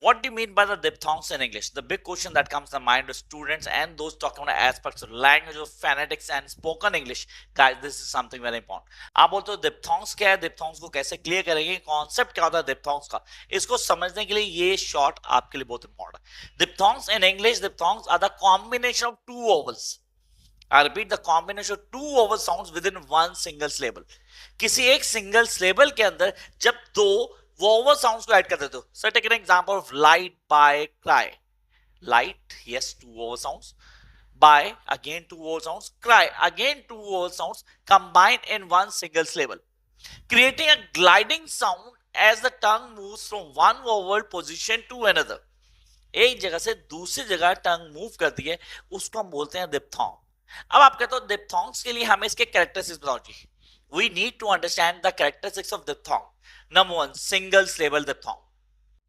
What do you mean by the diphthongs in English? The big question that comes to mind to students and those talking about aspects of language of phonetics and spoken English. Guys, this is something very important. आप बोलते हो diphthongs क्या है, diphthongs को कैसे clear करेंगे, concept क्या होता है diphthongs का, इसको समझने के लिए ये शॉर्ट आपके लिए बहुत इंपॉर्टेंट है. Diphthongs in English, diphthongs are the combination of two vowels. I repeat, the combination of two vowel sounds within one single syllable. किसी एक सिंगल syllable के अंदर जब दो vowel sounds को ऐड कर देते हो. So take an example of light, by, cry. Light, yes, two vowel sounds. By, again two vowel sounds. Cry, again two vowel sounds combined in one single syllable, creating a gliding sound as the tongue moves from one vowel position to another. एक जगह से दूसरी जगह टंग move करती है, उसको हम बोलते हैं diphthong. अब आप कहते हो diphthongs के लिए हमें इसके कैरेक्टरिस्टिक्स बताओ जी. We need to understand the characteristics of diphthong. Number one, single syllable diphthong.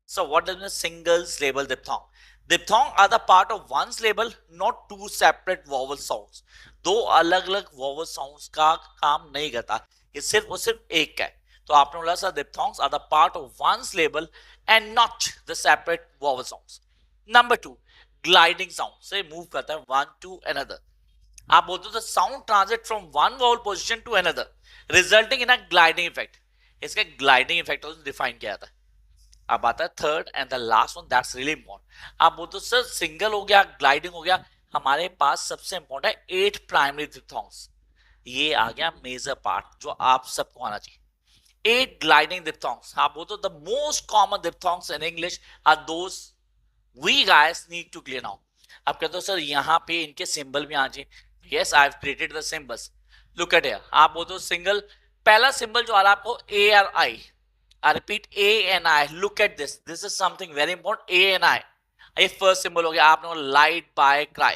So what does mean single syllable diphthong? Diphthong are the part of one syllable, not two separate vowel sounds. दो अलग अलग vowel sounds का काम नहीं करता, ये सिर्फ और सिर्फ एक का है. तो आपने बोला sir diphthongs are the part of one syllable and not the separate vowel sounds. Number two, gliding sound से move करता है one to another. आप बोलते हो the sound transit from one vowel position to another, resulting in a gliding effect. इसका gliding effect define किया जाता है. अब आता है third and the last one, that's really important. आप बोलते हो सर सिंगल हो गया, ग्लाइडिंग हो गया, हमारे पास सबसे इंपॉर्टेंट है 8 प्राइमरी डिप्थोंग्स. ये आ गया मेजर पार्ट जो आप सबको आना चाहिए. 8 ग्लाइडिंग डिप्थोंग्स. आप बोलते हो the most common diphthongs in English are those we guys need to clear now. आप कहते हो सर यहाँ पे इनके सिंबल भी आना चाहिए. Yes, I have created the symbols. Look at here. आप बोलते हो सिंगल, पहला सिंबल जो आ रहा है आपको ए और आई. I repeat, A and I. Look at this. This is something very important. A and I. ये first symbol हो गया. आपने वो light, by, cry.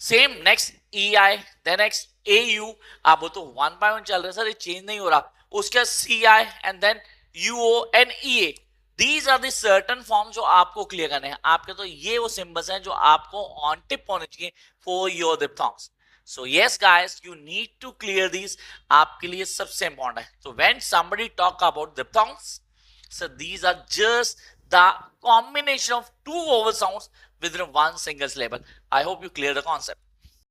Same next EI, then next AU. आप वो तो 1 by 1 चल रहे हैं सर, ये change नहीं हो रहा. उसके बाद CI and then UO and EA. These are the certain forms जो आपको clear करने हैं. आपके तो ये वो symbols हैं जो आपको on tip होने चाहिए for your diphthongs. So yes guys, you need to clear these. आपके लिए सबसे important है. So when somebody talk about diphthongs, so these are just the combination of two vowel sounds within one single syllable. I hope you clear the concept.